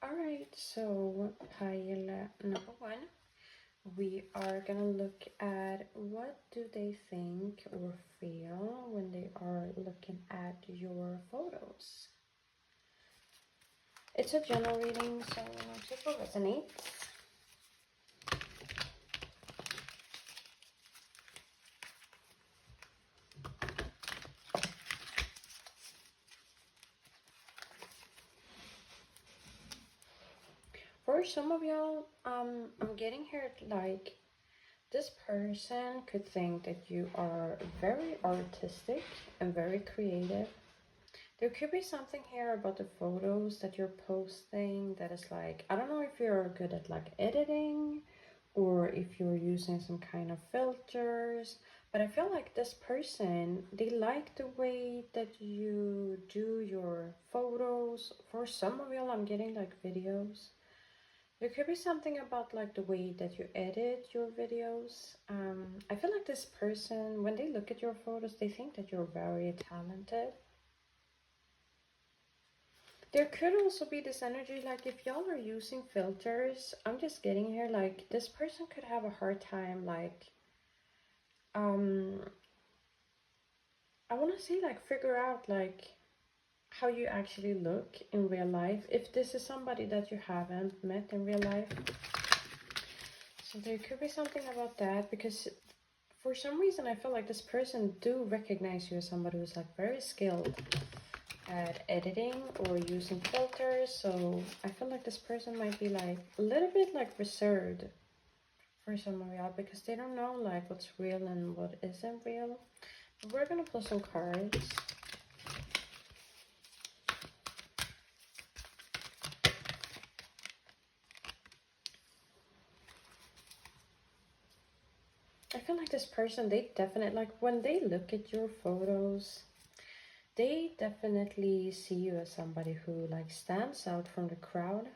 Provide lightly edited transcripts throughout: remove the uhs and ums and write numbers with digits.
Alright, so pile number one, we are gonna look at what do they think or feel when they are looking at your photos. It's a general reading, so it will resonate. For some of y'all, I'm getting here like this person could think that you are very artistic and very creative. There could be something here about the photos that you're posting that is like, I don't know if you're good at like editing or if you're using some kind of filters, but I feel like this person, they like the way that you do your photos. For some of y'all, I'm getting like videos. There could be something about like the way that you edit your videos. I feel like this person, when they look at your photos, they think that you're very talented. There could also be this energy, like if y'all are using filters, I'm just getting here, like this person could have a hard time, like, I want to say like figure out like how you actually look in real life, if this is somebody that you haven't met in real life. So there could be something about that, because for some reason I feel like this person do recognize you as somebody who's like very skilled at editing or using filters. So I feel like this person might be like a little bit like reserved for some of y'all, because they don't know like what's real and what isn't real. But we're gonna pull some cards. I feel like this person, they definitely, like when they look at your photos, they definitely see you as somebody who like stands out from the crowd.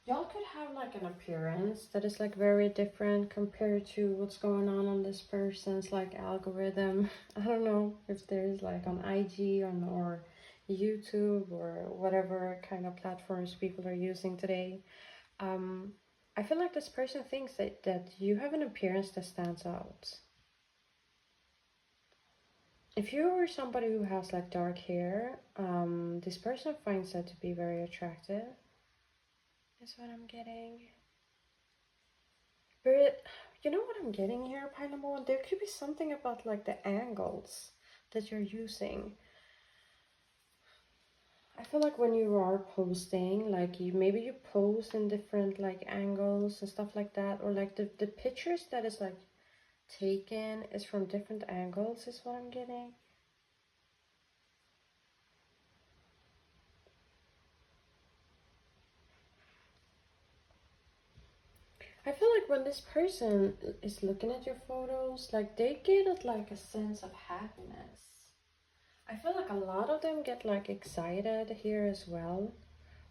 Y'all could have like an appearance that is like very different compared to what's going on this person's like algorithm. I don't know if there's like on IG or YouTube or whatever kind of platforms people are using today. I feel like this person thinks that you have an appearance that stands out. If you are somebody who has like dark hair, this person finds that to be very attractive. Is what I'm getting. But you know what I'm getting here, pile number one? There could be something about like the angles that you're using. I feel like when you are posting, like maybe you post in different like angles and stuff like that, or like the pictures that is like taken is from different angles, is what I'm getting. I feel like when this person is looking at your photos, like they get like a sense of happiness. I feel like a lot of them get like excited here as well.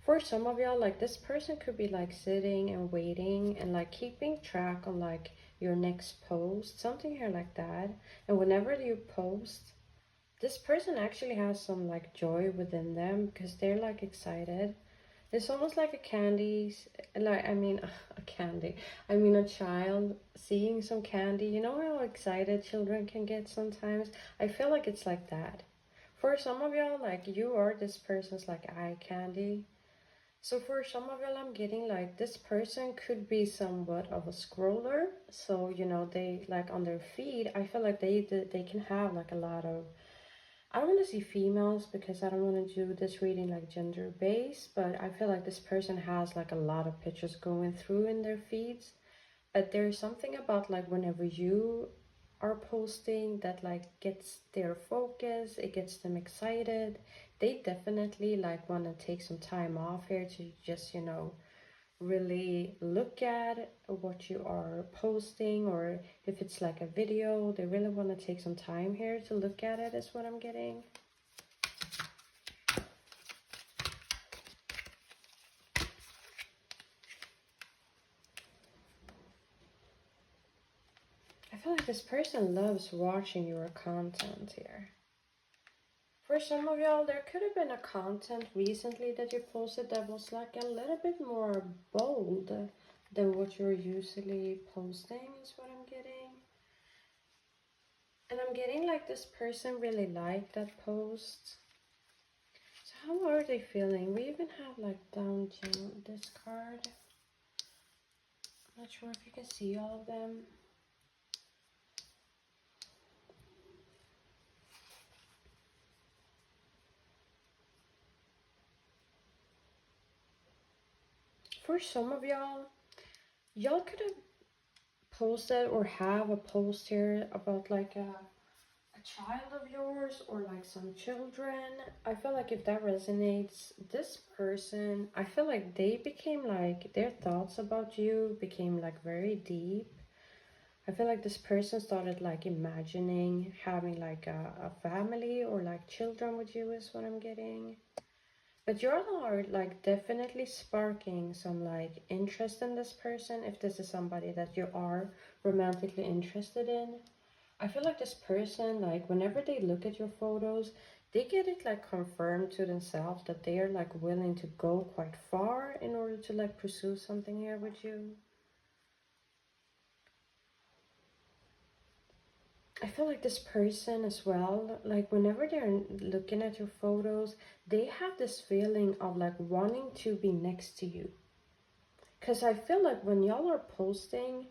For some of y'all, like this person could be like sitting and waiting and like keeping track on like your next post, something here like that. And whenever you post, this person actually has some like joy within them because they're like excited. It's almost like a candy, like, I mean, a candy. I mean, a child seeing some candy. You know how excited children can get sometimes? I feel like it's like that. For some of y'all, like, you are this person's, like, eye candy. So for some of y'all, I'm getting, like, this person could be somewhat of a scroller. So, you know, they, like, on their feed, I feel like they can have, like, a lot of, I don't want to see females because I don't want to do this reading like gender based, but I feel like this person has like a lot of pictures going through in their feeds. But there's something about like whenever you are posting that like gets their focus, it gets them excited. They definitely like want to take some time off here to just, you know, really look at what you are posting, or if it's like a video, they really want to take some time here to look at it, is what I'm getting. I feel like this person loves watching your content here. For some of y'all, there could have been a content recently that you posted that was like a little bit more bold than what you're usually posting, is what I'm getting. And I'm getting like this person really liked that post. So how are they feeling? We even have like down this card. I'm not sure if you can see all of them. For some of y'all could have posted or have a post here about like a child of yours or like some children. I feel like if that resonates, this person, I feel like they became like, their thoughts about you became like very deep. I feel like this person started like imagining having like a family or like children with you, is what I'm getting. But you're like definitely sparking some like interest in this person, if this is somebody that you are romantically interested in. I feel like this person, like whenever they look at your photos, they get it like confirmed to themselves that they are like willing to go quite far in order to like pursue something here with you. I feel like this person as well, like whenever they're looking at your photos, they have this feeling of like wanting to be next to you. Because I feel like when y'all are posting,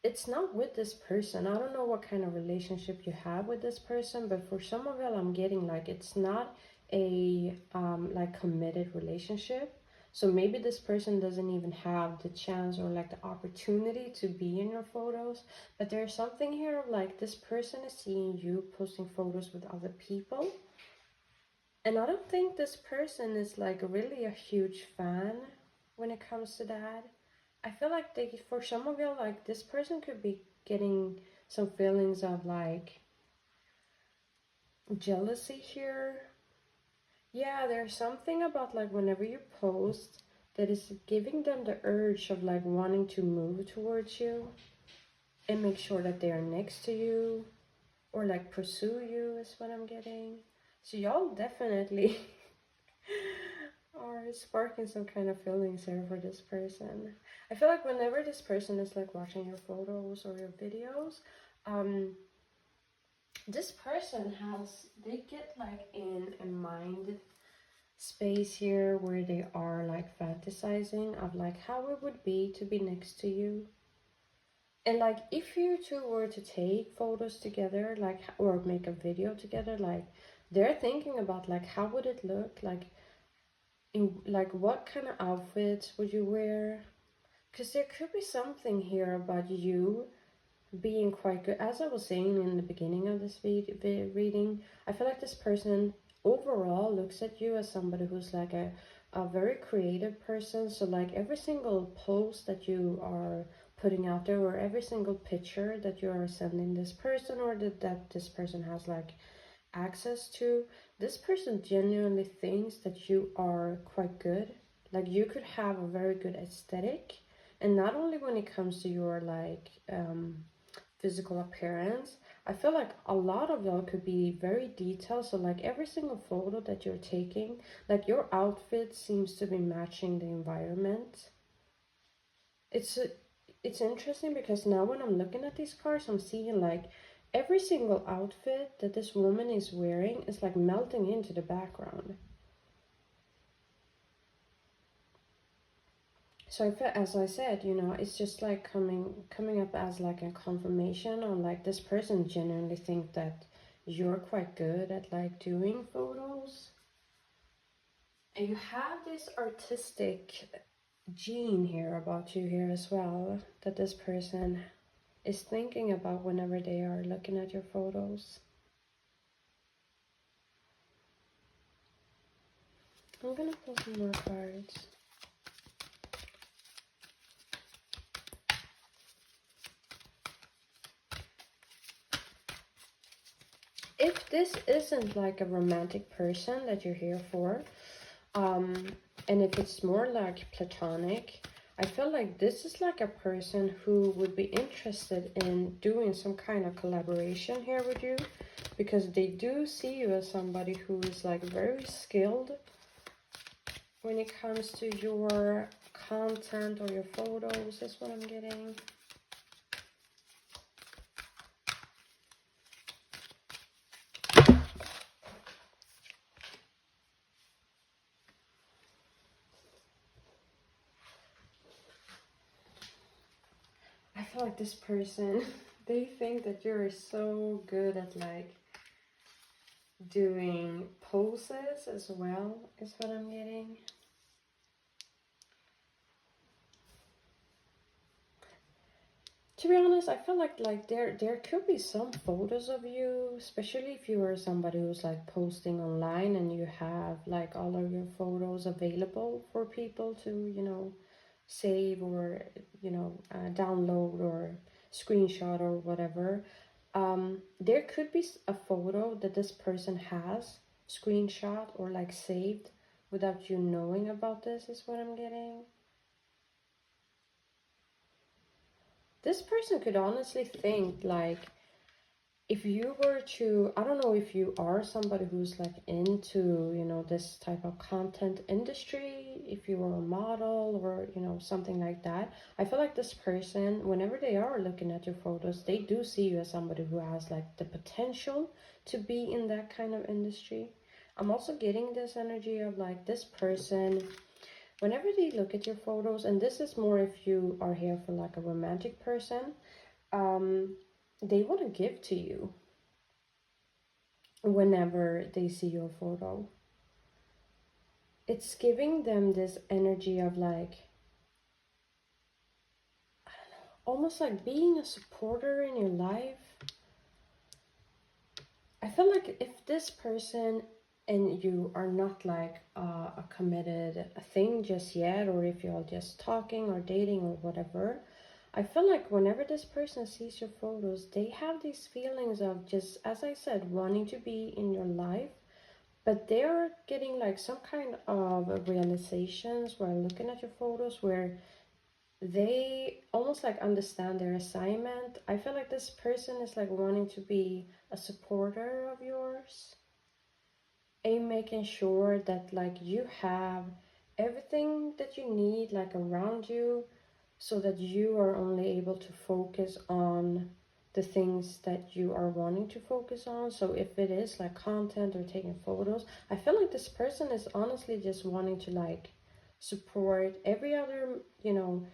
it's not with this person. I don't know what kind of relationship you have with this person, but for some of y'all, I'm getting like it's not a like committed relationship. So maybe this person doesn't even have the chance or like the opportunity to be in your photos. But there's something here of like this person is seeing you posting photos with other people. And I don't think this person is like really a huge fan when it comes to that. I feel like for some of you, like this person could be getting some feelings of like jealousy here. Yeah, there's something about like whenever you post that is giving them the urge of like wanting to move towards you and make sure that they are next to you or like pursue you, is what I'm getting. So y'all definitely are sparking some kind of feelings here for this person. I feel like whenever this person is like watching your photos or your videos, this person they get like in a mind space here where they are like fantasizing of like how it would be to be next to you. And like if you two were to take photos together, like, or make a video together, like they're thinking about like how would it look like, in like what kind of outfits would you wear, because there could be something here about you being quite good. As I was saying in the beginning of this reading, I feel like this person overall looks at you as somebody who's like a very creative person. So like every single post that you are putting out there, or every single picture that you are sending this person, or that this person has like access to, this person genuinely thinks that you are quite good. Like you could have a very good aesthetic, and not only when it comes to your like physical appearance. I feel like a lot of y'all could be very detailed. So like every single photo that you're taking, like your outfit seems to be matching the environment. It's interesting because now when I'm looking at these cards, I'm seeing like every single outfit that this woman is wearing is like melting into the background. So I feel, as I said, you know, it's just like coming up as like a confirmation on like this person genuinely think that you're quite good at like doing photos. And you have this artistic gene here about you here as well, that this person is thinking about whenever they are looking at your photos. I'm gonna pull some more cards. If this isn't like a romantic person that you're here for, and if it's more like platonic, I feel like this is like a person who would be interested in doing some kind of collaboration here with you, because they do see you as somebody who is like very skilled when it comes to your content or your photos, is what I'm getting. I feel like this person, they think that you're so good at like doing poses as well, is what I'm getting. To be honest, I feel like there could be some photos of you, especially if you are somebody who's like posting online and you have like all of your photos available for people to, you know, save or, you know, download or screenshot or whatever. There could be a photo that this person has screenshot or like saved without you knowing about this, is what I'm getting. This person could honestly think like, if you were to, I don't know if you are somebody who's like into, you know, this type of content industry, if you were a model or, you know, something like that. I feel like this person, whenever they are looking at your photos, they do see you as somebody who has like the potential to be in that kind of industry. I'm also getting this energy of like this person, whenever they look at your photos, and this is more if you are here for like a romantic person, they want to give to you whenever they see your photo. It's giving them this energy of like, I don't know, almost like being a supporter in your life. I feel like if this person and you are not like a committed thing just yet, or if you're just talking or dating or whatever, I feel like whenever this person sees your photos, they have these feelings of just, as I said, wanting to be in your life, but they are getting like some kind of realizations while looking at your photos where they almost like understand their assignment. I feel like this person is like wanting to be a supporter of yours and making sure that like you have everything that you need like around you, so that you are only able to focus on the things that you are wanting to focus on. So if it is like content or taking photos, I feel like this person is honestly just wanting to like support every other, you know,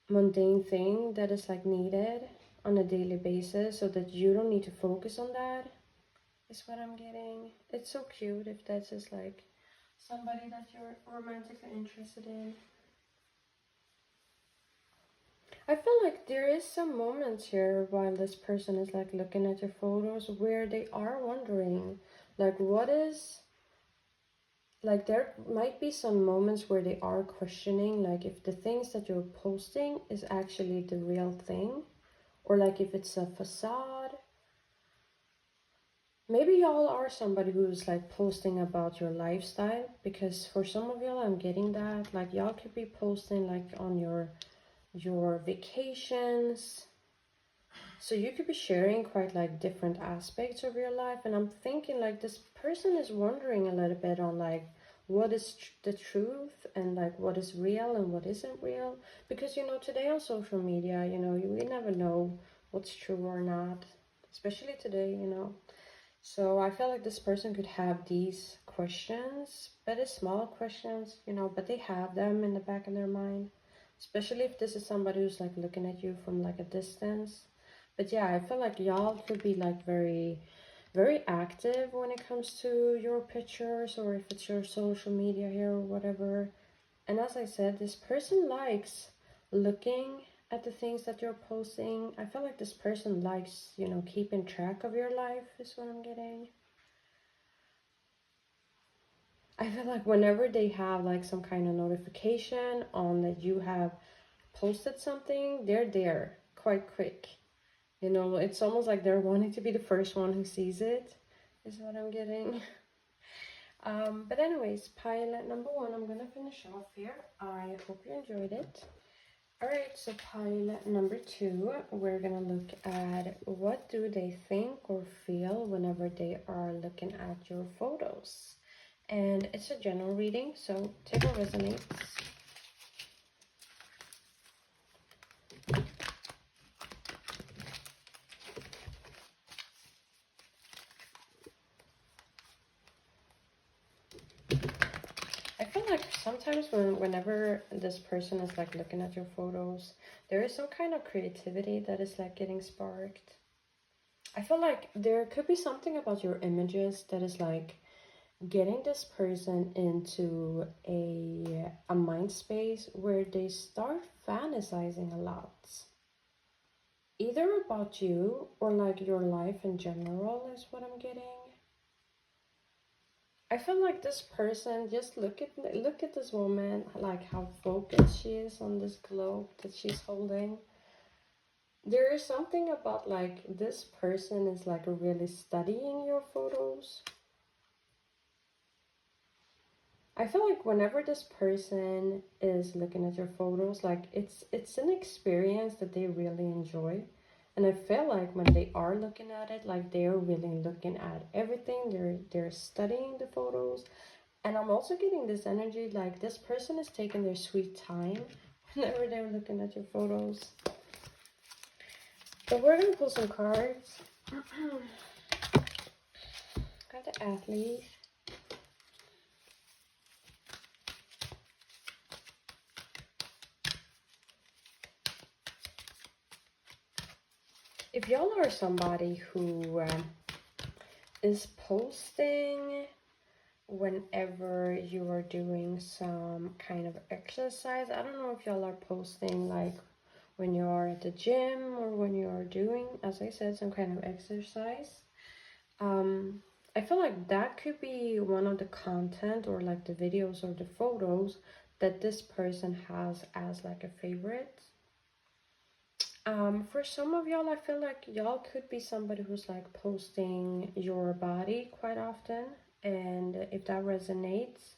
mundane thing that is like needed on a daily basis, so that you don't need to focus on that, is what I'm getting. It's so cute if that's just like somebody that you're romantically interested in. I feel like there is some moments here while this person is like looking at your photos where they are wondering like what is, like there might be some moments where they are questioning like if the things that you're posting is actually the real thing, or like if it's a facade. Maybe y'all are somebody who's like posting about your lifestyle, because for some of y'all I'm getting that like y'all could be posting like on your vacations. So you could be sharing quite like different aspects of your life, and I'm thinking like this person is wondering a little bit on like what is the truth and like what is real and what isn't real, because you know today on social media, you know, we never know what's true or not, especially today, you know. So I feel like this person could have these questions, but it's small questions, you know, but they have them in the back of their mind, especially if this is somebody who's like looking at you from like a distance. But yeah, I feel like y'all could be like very, very active when it comes to your pictures, or if it's your social media here or whatever. And as I said, this person likes looking at the things that you're posting. I feel like this person likes, you know, keeping track of your life, is what I'm getting. I feel like whenever they have like some kind of notification on that you have posted something, they're there quite quick. You know, it's almost like they're wanting to be the first one who sees it, is what I'm getting. But anyways, pile number 1, I'm gonna finish off here. I hope you enjoyed it. Alright, so pile number 2, we're gonna look at what do they think or feel whenever they are looking at your photos. And it's a general reading, so take what resonates. I feel like sometimes whenever this person is like looking at your photos, there is some kind of creativity that is like getting sparked. I feel like there could be something about your images that is like getting this person into a mind space where they start fantasizing a lot. Either about you or like your life in general is what I'm getting. I feel like this person, just look at this woman, like how focused she is on this globe that she's holding. There is something about like this person is like really studying your photos. I feel like whenever this person is looking at your photos, like it's an experience that they really enjoy. And I feel like when they are looking at it, like they're really looking at everything. They're studying the photos. And I'm also getting this energy like this person is taking their sweet time whenever they're looking at your photos. So we're gonna pull some cards. Got the athlete. If y'all are somebody who is posting whenever you are doing some kind of exercise, I don't know if y'all are posting like when you are at the gym or when you are doing, as I said, some kind of exercise. I feel like that could be one of the content or like the videos or the photos that this person has as like a favorite. For some of y'all, I feel like y'all could be somebody who's like posting your body quite often. And if that resonates,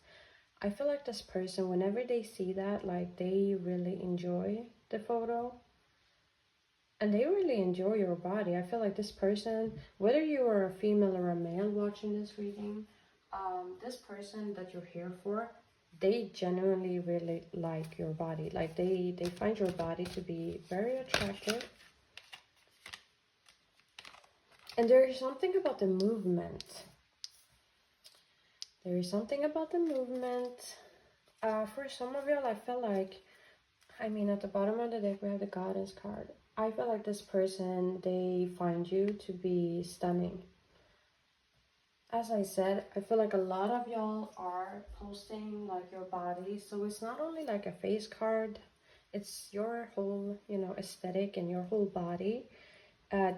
I feel like this person, whenever they see that, like they really enjoy the photo. And they really enjoy your body. I feel like this person, whether you are a female or a male watching this reading, this person that you're here for, they genuinely really like your body. Like they find your body to be very attractive. And there is something about the movement. There is something about the movement. For some of y'all, I feel like, I mean, at the bottom of the deck, we have the Goddess card. I feel like this person, they find you to be stunning. As I said, I feel like a lot of y'all are posting like your body. So it's not only like a face card, it's your whole, you know, aesthetic and your whole body.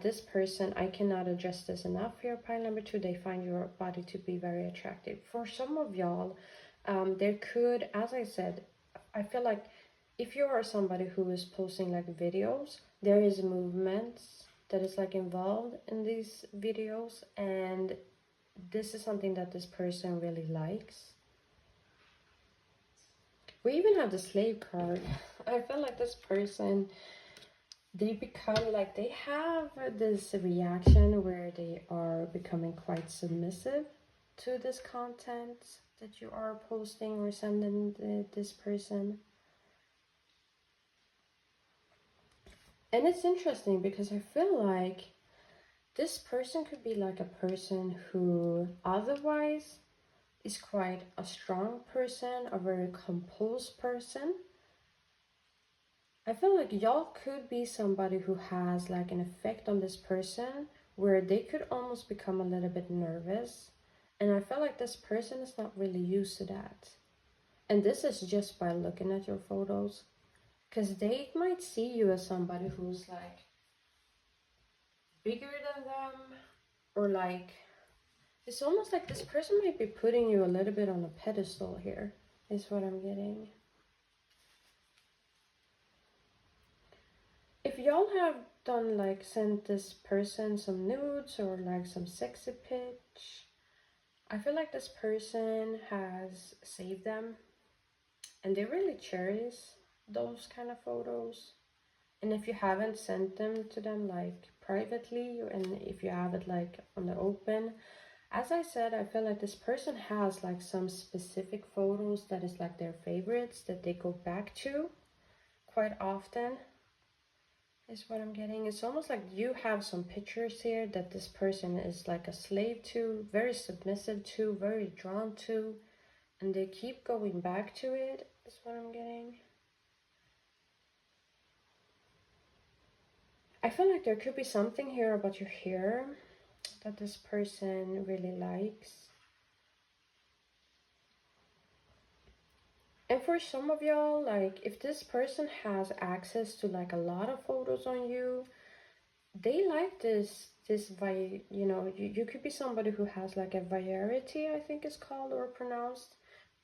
This person, I cannot address this enough here. Pile number 2, they find your body to be very attractive. For some of y'all, there could, as I said, I feel like if you are somebody who is posting like videos, there is movements that is like involved in these videos, and this is something that this person really likes. We even have the slave card. I feel like this person, they become like, they have this reaction where they are becoming quite submissive to this content that you are posting or sending this person. And it's interesting because I feel like this person could be like a person who otherwise is quite a strong person, a very composed person. I feel like y'all could be somebody who has like an effect on this person where they could almost become a little bit nervous. And I feel like this person is not really used to that. And this is just by looking at your photos. Because they might see you as somebody who's like bigger than them, or like, it's almost like this person might be putting you a little bit on a pedestal here, is what I'm getting. If y'all have done like sent this person some nudes or like some sexy pitch, I feel like this person has saved them and they really cherish those kind of photos. And if you haven't sent them to them like privately, and if you have it like on the open, as I said, I feel like this person has like some specific photos that is like their favorites that they go back to quite often, is what I'm getting. It's almost like you have some pictures here that this person is like a slave to, very submissive to, very drawn to, and they keep going back to it, is what I'm getting. I feel like there could be something here about your hair that this person really likes. And for some of y'all, like if this person has access to like a lot of photos on you, they like you know, you could be somebody who has like a variety, I think it's called or pronounced.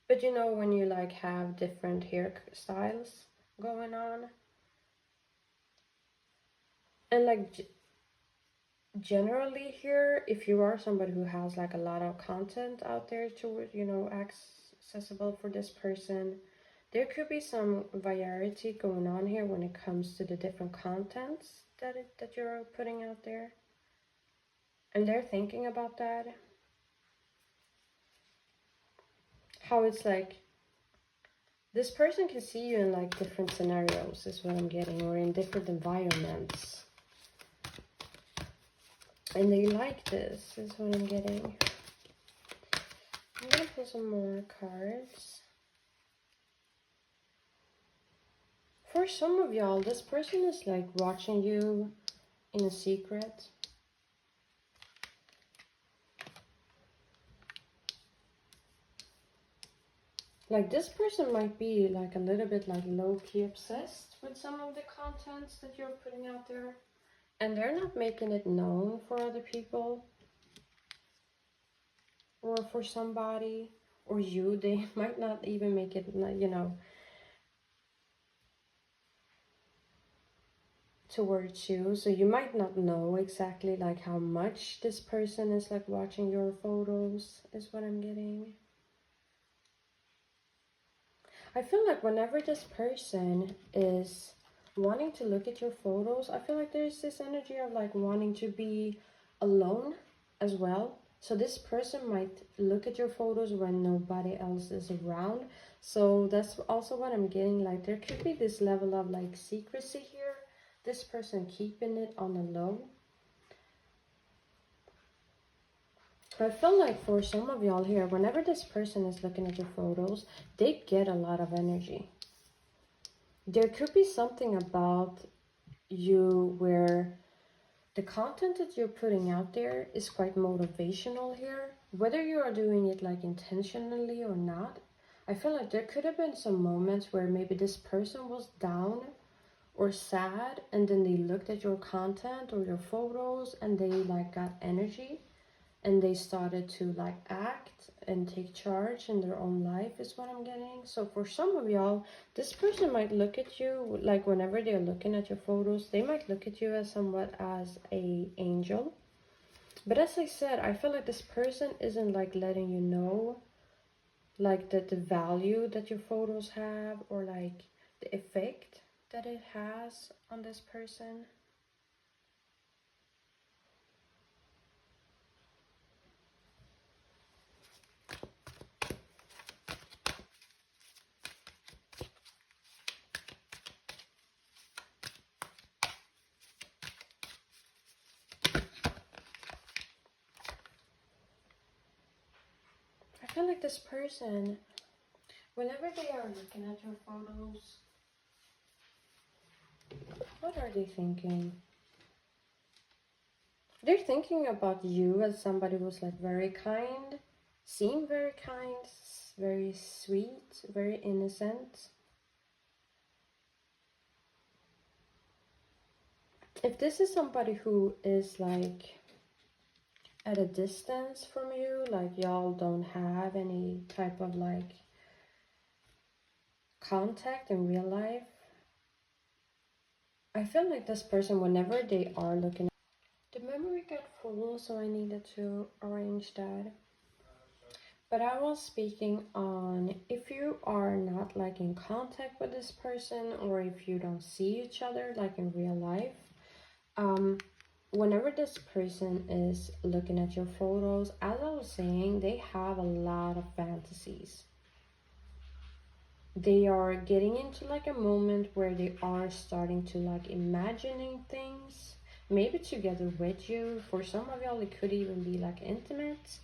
But you know, when you like have different hairstyles going on. And like generally here, if you are somebody who has like a lot of content out there to, you know, accessible for this person, there could be some variety going on here when it comes to the different contents that you're putting out there. And they're thinking about that. How it's like this person can see you in like different scenarios is what I'm getting, or in different environments. And they like this is what I'm getting. I'm gonna pull some more cards. For some of y'all, this person is like watching you in a secret. Like this person might be like a little bit like low-key obsessed with some of the contents that you're putting out there. And they're not making it known for other people. Or for somebody. Or you. They might not even make it, you know, towards you. So you might not know exactly like how much this person is like watching your photos, is what I'm getting. I feel like whenever this person is wanting to look at your photos, I feel like there's this energy of like wanting to be alone as well. So this person might look at your photos when nobody else is around. So that's also what I'm getting, like there could be this level of like secrecy here. This person keeping it on the low. I feel like for some of y'all here, whenever this person is looking at your photos, they get a lot of energy. There could be something about you where the content that you're putting out there is quite motivational here, whether you are doing it like intentionally or not. I feel like there could have been some moments where maybe this person was down or sad, and then they looked at your content or your photos and they like got energy. And they started to like act and take charge in their own life, is what I'm getting. So for some of y'all, this person might look at you like whenever they're looking at your photos, they might look at you as somewhat as a angel. But as I said, I feel like this person isn't like letting you know like the value that your photos have, or like the effect that it has on this person. I feel like this person, whenever they are looking at your photos, what are they thinking? They're thinking about you as somebody who's like very kind, seem very kind, very sweet, very innocent. If this is somebody who is like at a distance from you, like y'all don't have any type of like contact in real life, I feel like this person, whenever they are looking, the memory got full, so I needed to arrange that. But I was speaking on if you are not like in contact with this person, or if you don't see each other like in real life, whenever this person is looking at your photos, as I was saying, they have a lot of fantasies. They are getting into like a moment where they are starting to like imagining things, maybe together with you. For some of y'all, it could even be like intimate.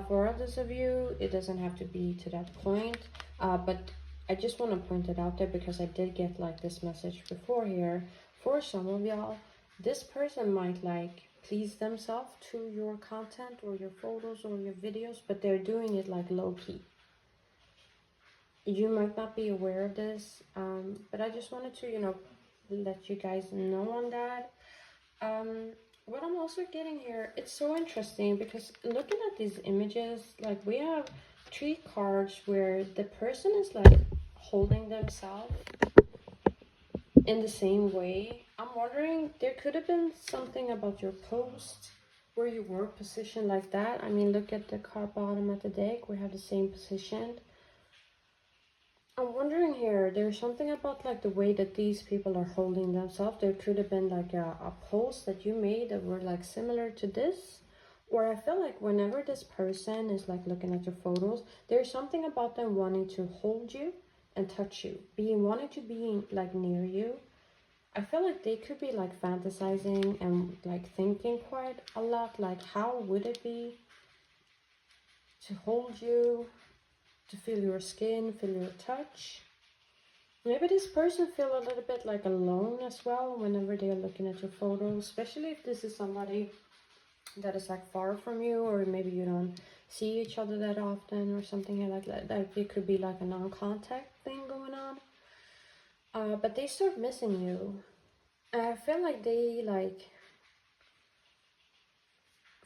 For others of you, it doesn't have to be to that point. But I just want to point it out there because I did get like this message before here. For some of y'all, this person might like please themselves to your content or your photos or your videos, but they're doing it like low-key. You might not be aware of this, but I just wanted to, let you guys know on that. What I'm also getting here, it's so interesting because looking at these images, like we have 3 cards where the person is like holding themselves in the same way. I'm wondering, there could have been something about your post where you were positioned like that. I mean, look at the card bottom of the deck. We have the same position. I'm wondering here, there's something about like the way that these people are holding themselves. There could have been like a post that you made that were like similar to this. Or I feel like whenever this person is like looking at your photos, there's something about them wanting to hold you and touch you. Wanting to be like near you. I feel like they could be like fantasizing and like thinking quite a lot. Like how would it be to hold you, to feel your skin, feel your touch. Maybe this person feel a little bit like alone as well whenever they're looking at your photos, especially if this is somebody that is like far from you, or maybe you don't see each other that often or something like that. Like it could be like a non-contact thing going on. But they start missing you. I feel like they like,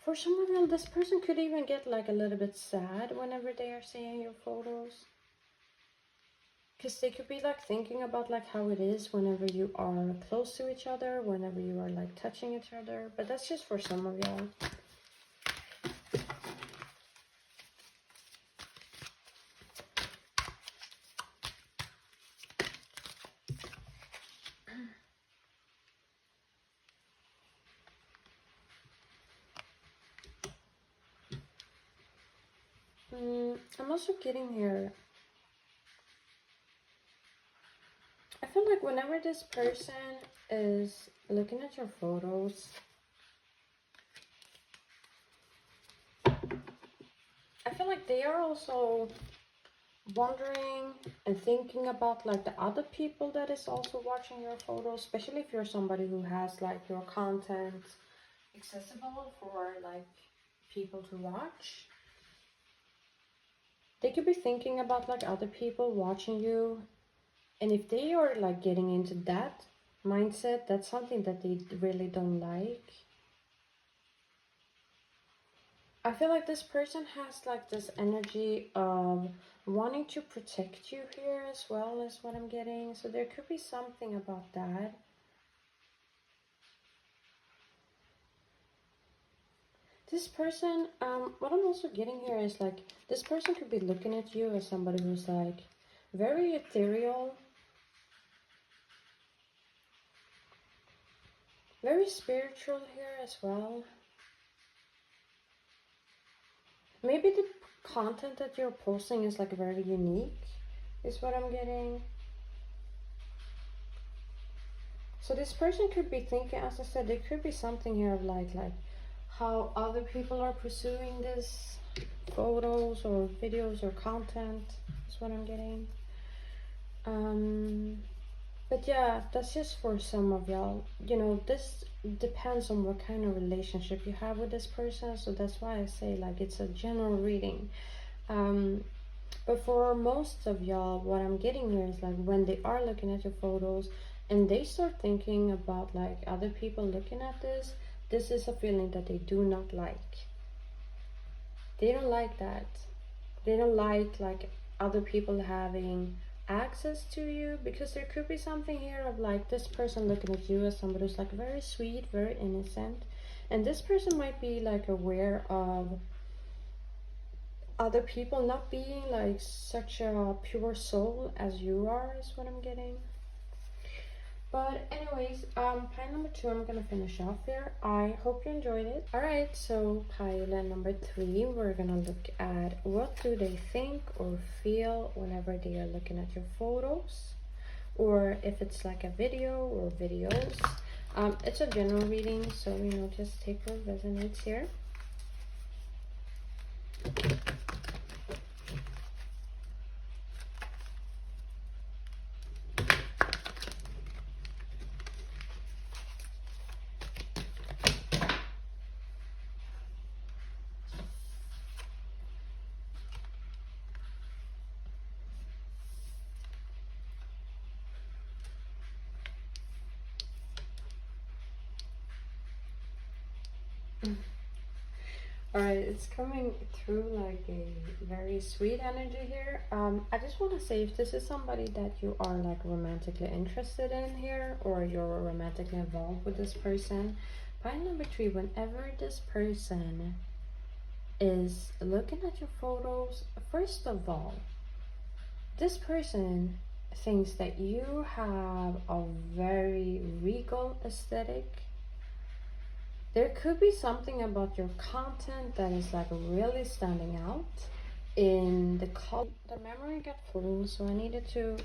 for some of them, this person could even get like a little bit sad whenever they are seeing your photos. Because they could be like thinking about like how it is whenever you are close to each other, whenever you are like touching each other. But that's just for some of y'all. I'm also getting here, I feel like whenever this person is looking at your photos, I feel like they are also wondering and thinking about like the other people that is also watching your photos, especially if you're somebody who has like your content accessible for like people to watch. They could be thinking about like other people watching you, and if they are like getting into that mindset, that's something that they really don't like. I feel like this person has like this energy of wanting to protect you here as well, as what I'm getting. So there could be something about that. This person, what I'm also getting here is like, this person could be looking at you as somebody who's like very ethereal, very spiritual here as well. Maybe the content that you're posting is like very unique, is what I'm getting. So this person could be thinking, as I said, there could be something here of like how other people are pursuing this photos or videos or content, is what I'm getting. But yeah, that's just for some of y'all. You know, this depends on what kind of relationship you have with this person, so that's why I say like it's a general reading. But for most of y'all, what I'm getting here is like when they are looking at your photos and they start thinking about like other people looking at this, this is a feeling that they do not like. They don't like that. They don't like other people having access to you, because there could be something here of like this person looking at you as somebody who's like very sweet, very innocent, and this person might be like aware of other people not being like such a pure soul as you are is what I'm getting. But anyways, pile number 2, I'm gonna finish off here. I hope you enjoyed it. Alright, so pile number 3, we're gonna look at what do they think or feel whenever they are looking at your photos, or if it's like a video or videos. It's a general reading, so just take what resonates here. Alright, it's coming through like a very sweet energy here. I just want to say, if this is somebody that you are like romantically interested in here, or you're romantically involved with this person, pile number 3, whenever this person is looking at your photos, first of all, this person thinks that you have a very regal aesthetic. There could be something about your content that is like really standing out in the color. The memory got full, so I needed to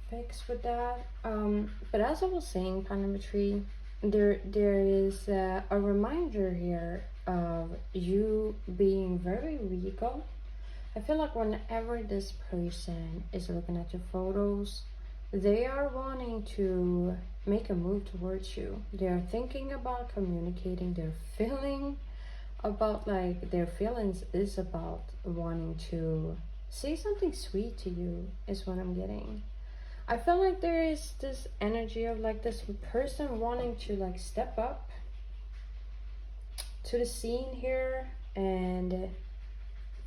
fix with that. But as I was saying, pile number 3, there is a reminder here of you being very regal. I feel like whenever this person is looking at your photos, they are wanting to make a move towards you. They're thinking about communicating their feeling about, like, their feelings is about wanting to say something sweet to you is what I'm getting. I feel like there is this energy of like this person wanting to like step up to the scene here. And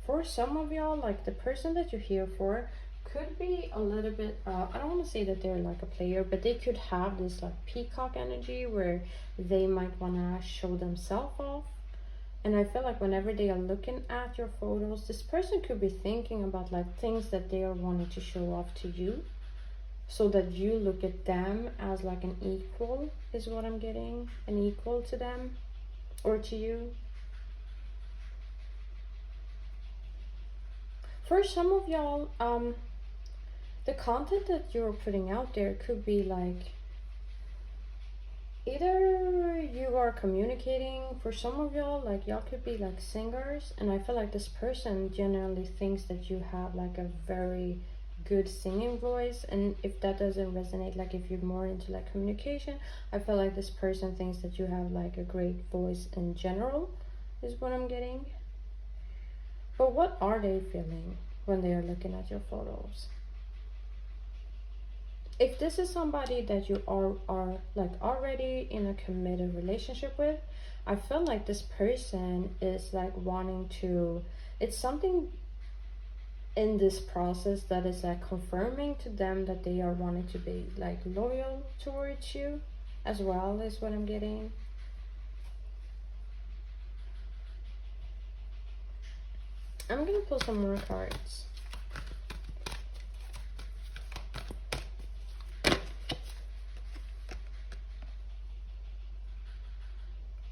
for some of y'all, like the person that you're here for could be a little bit, I don't want to say that they're like a player, but they could have this like peacock energy where they might want to show themselves off. And I feel like whenever they are looking at your photos, this person could be thinking about like things that they are wanting to show off to you, so that you look at them as like an equal is what I'm getting. An equal to them or to you. For some of y'all, the content that you're putting out there could be like, either you are communicating, for some of y'all, like y'all could be like singers, and I feel like this person generally thinks that you have like a very good singing voice. And if that doesn't resonate, like if you're more into like communication, I feel like this person thinks that you have like a great voice in general is what I'm getting. But what are they feeling when they are looking at your photos? If this is somebody that you are like already in a committed relationship with, I feel like this person is like wanting to, it's something in this process that is like confirming to them that they are wanting to be like loyal towards you as well, is what I'm getting. I'm gonna pull some more cards.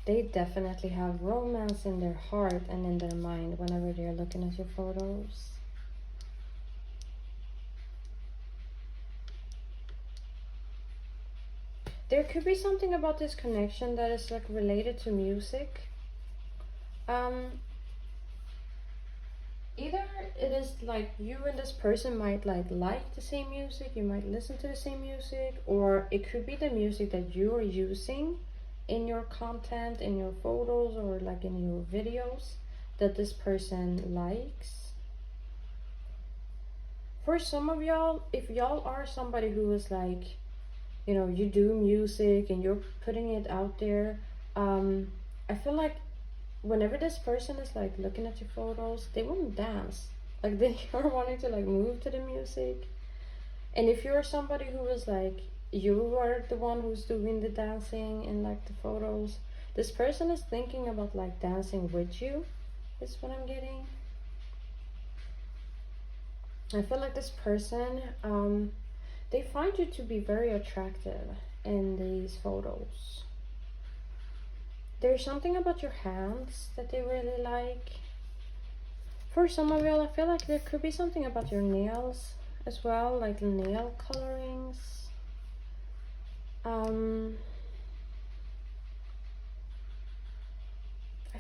They definitely have romance in their heart and in their mind whenever they're looking at your photos. There could be something about this connection that is like related to music. Either it is like you and this person might like the same music, you might listen to the same music, or it could be the music that you are using in your content, in your photos, or like in your videos that this person likes. For some of y'all, if y'all are somebody who is like, you do music and you're putting it out there, I feel like whenever this person is like looking at your photos, they want to dance. Like they are wanting to like move to the music. And if you're somebody who is like, you are the one who's doing the dancing in like the photos, this person is thinking about like dancing with you, is what I'm getting. I feel like this person, they find you to be very attractive in these photos. There's something about your hands that they really like. For some of y'all, I feel like there could be something about your nails as well, like nail colorings. I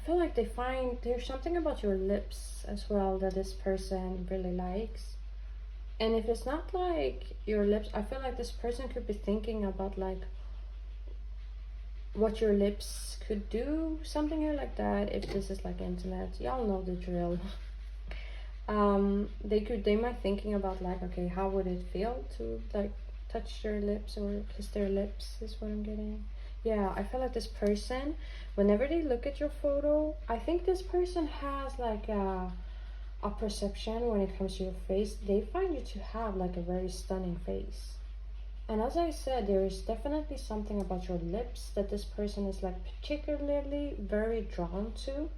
feel like they find there's something about your lips as well that this person really likes. And if it's not like your lips, I feel like this person could be thinking about like what your lips could do, something here like that. If this is like intimate, y'all know the drill. They might thinking about like, okay, how would it feel to like touch their lips or kiss their lips is what I'm getting. Yeah, I feel like this person, whenever they look at your photo, I think this person has like a perception when it comes to your face. They find you to have like a very stunning face. And as I said, there is definitely something about your lips that this person is like particularly very drawn to.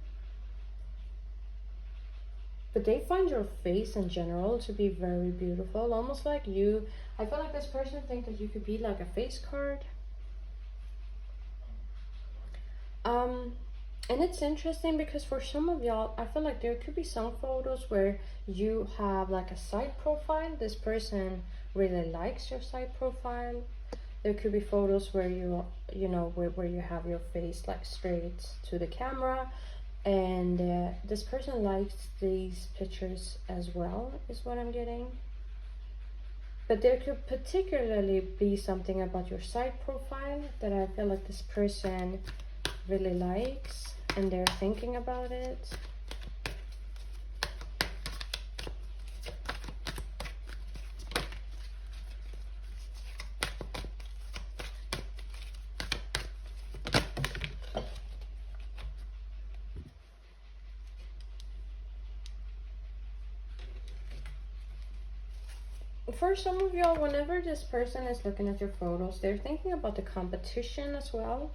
But they find your face in general to be very beautiful, almost like you. I feel like this person thinks that you could be like a face card. And it's interesting because for some of y'all, I feel like there could be some photos where you have like a side profile. This person really likes your side profile. There could be photos where you know, where you have your face like straight to the camera. And this person likes these pictures as well, is what I'm getting. But there could particularly be something about your side profile that I feel like this person really likes and they're thinking about it. For some of y'all, whenever this person is looking at your photos, they're thinking about the competition as well.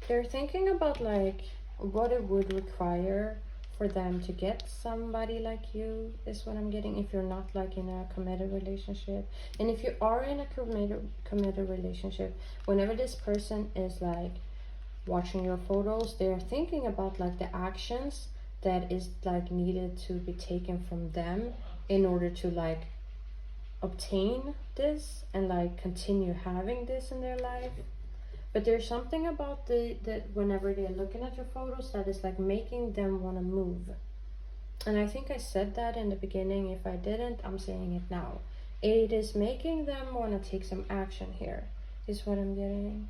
They're thinking about like what it would require for them to get somebody like you, is what I'm getting, if you're not like in a committed relationship. And if you are in a committed relationship, whenever this person is like watching your photos, they're thinking about like the actions that is like needed to be taken from them in order to like obtain this and like continue having this in their life. But there's something about that whenever they're looking at your photos that is like making them want to move. And I think I said that in the beginning. If I didn't, I'm saying it now. It is making them want to take some action here, is what I'm getting.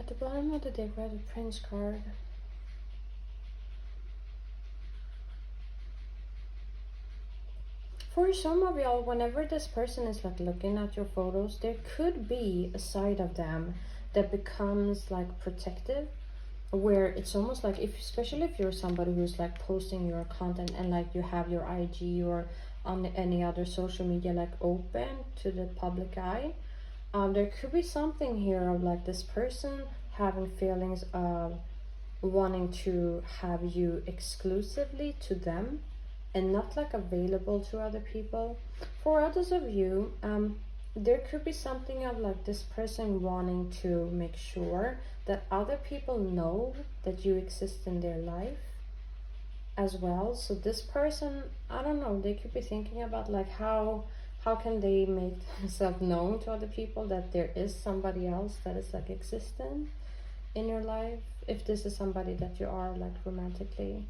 At the bottom of the deck, we have the Prince card. For some of y'all, whenever this person is like looking at your photos, there could be a side of them that becomes like protective, where it's almost like, if especially if you're somebody who's like posting your content and like you have your IG or on any other social media like open to the public eye, there could be something here of like this person having feelings of wanting to have you exclusively to them and not like available to other people. For others of you, there could be something of like this person wanting to make sure that other people know that you exist in their life as well. So this person, I don't know, they could be thinking about like how can they make themselves known to other people that there is somebody else that is like existing in your life, if this is somebody that you are like romantically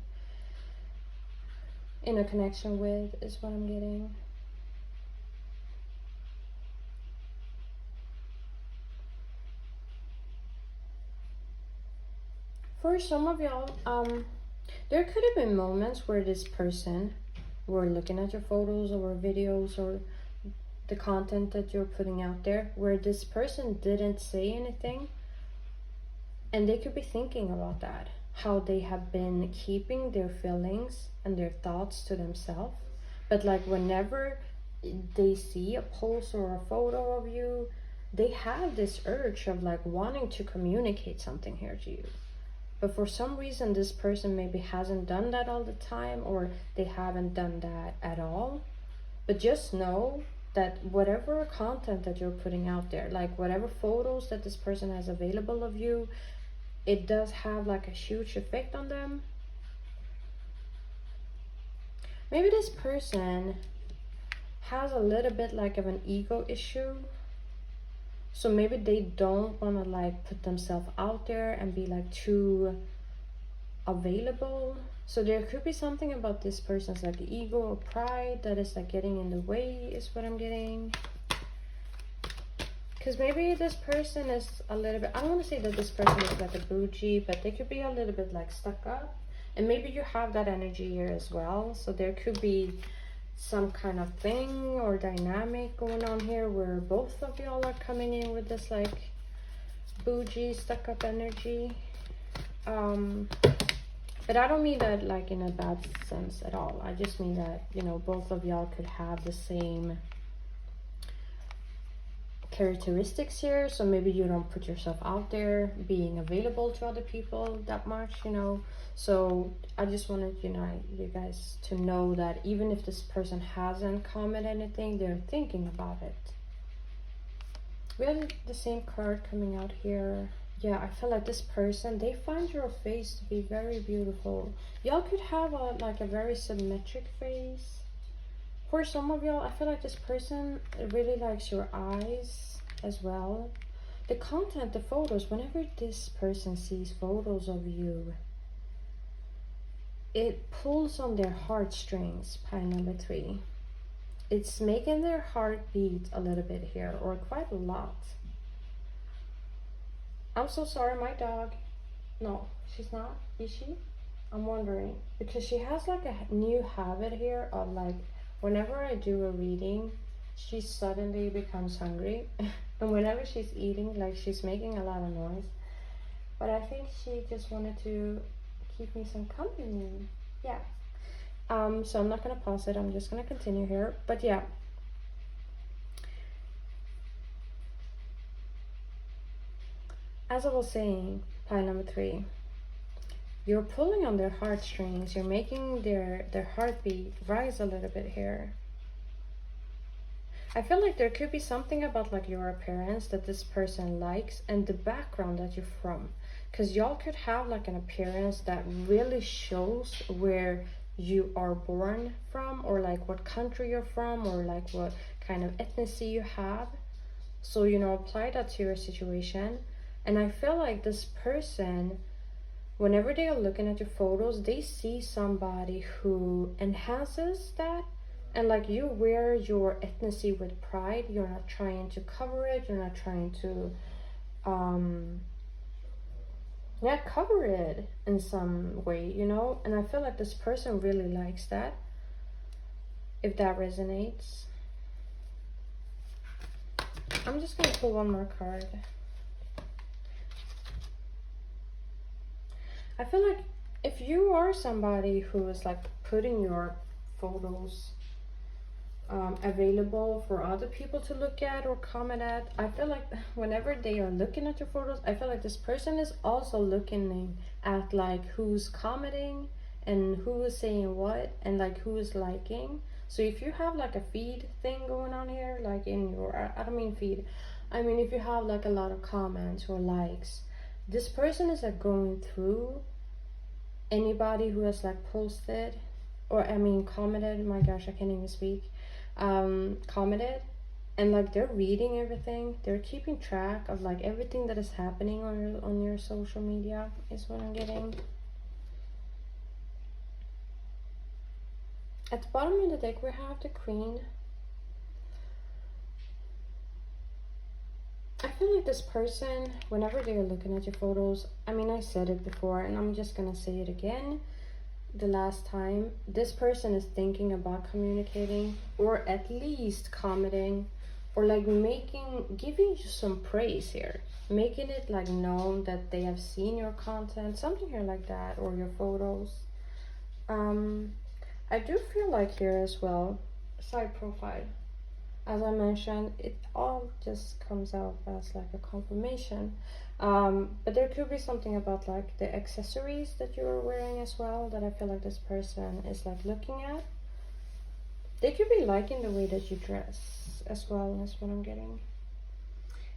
in a connection with, is what I'm getting. For some of y'all, there could have been moments where this person were looking at your photos or videos or the content that you're putting out there, where this person didn't say anything, and they could be thinking about that, how they have been keeping their feelings and their thoughts to themselves. But like whenever they see a post or a photo of you, they have this urge of like wanting to communicate something here to you. But for some reason, this person maybe hasn't done that all the time, or they haven't done that at all. But just know that whatever content that you're putting out there, like whatever photos that this person has available of you, it does have like a huge effect on them. Maybe this person has a little bit like of an ego issue. So maybe they don't want to like put themselves out there and be like too available. So there could be something about this person's like ego or pride that is like getting in the way, is what I'm getting. Because maybe this person is a little bit, I don't want to say that this person is like a bougie, but they could be a little bit like stuck up. And maybe you have that energy here as well. So there could be some kind of thing or dynamic going on here where both of y'all are coming in with this like bougie, stuck up energy. But I don't mean that like in a bad sense at all. I just mean that, you know, both of y'all could have the same characteristics here. So maybe you don't put yourself out there being available to other people that much, you know. So I just wanted, you know, you guys to know that even if this person hasn't commented anything, they're thinking about it. We have the same card coming out here. Yeah, I feel like this person, they find your face to be very beautiful. Y'all could have a like a very symmetric face. For some of y'all, I feel like this person really likes your eyes as well. The content, the photos, whenever this person sees photos of you, it pulls on their heartstrings, pile number 3. It's making their heart beat a little bit here, or quite a lot. I'm so sorry, my dog. No, she's not. Is she? I'm wondering. Because she has like a new habit here of like, whenever I do a reading, she suddenly becomes hungry. And whenever she's eating, like she's making a lot of noise. But I think she just wanted to keep me some company. Yeah. So I'm not going to pause it. I'm just going to continue here. But yeah. As I was saying, pile number 3, you're pulling on their heartstrings. You're making their heartbeat rise a little bit here. I feel like there could be something about like your appearance that this person likes and the background that you're from. Because y'all could have like an appearance that really shows where you are born from, or like what country you're from, or like what kind of ethnicity you have. So, you know, apply that to your situation. And I feel like this person, whenever they are looking at your photos, they see somebody who enhances that. And like, you wear your ethnicity with pride. You're not trying to cover it. You're not trying to cover it in some way, you know. And I feel like this person really likes that, if that resonates. I'm just gonna pull one more card. I feel like if you are somebody who is like putting your photos available for other people to look at or comment at, I feel like whenever they are looking at your photos, I feel like this person is also looking at like who's commenting and who is saying what and like who is liking. So if you have like a feed thing going on here, like in your, I don't mean feed, I mean if you have like a lot of comments or likes, this person is like going through anybody who has like posted, or I mean commented, my gosh, I can't even speak, commented, and like they're reading everything. They're keeping track of like everything that is happening on your social media, is what I'm getting. At the bottom of the deck we have the Queen. I feel like this person, whenever they're looking at your photos, I mean, I said it before and I'm just gonna say it again the last time, this person is thinking about communicating, or at least commenting, or like giving you some praise here, making it like known that they have seen your content, something here like that, or your photos. I do feel like here as well, side profile, as I mentioned, it all just comes out as like a confirmation. But there could be something about like the accessories that you're wearing as well that I feel like this person is like looking at. They could be liking the way that you dress as well, as what I'm getting.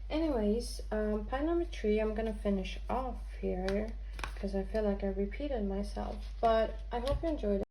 Anyways, pile number 3, I'm gonna finish off here because I feel like I repeated myself, but I hope you enjoyed it.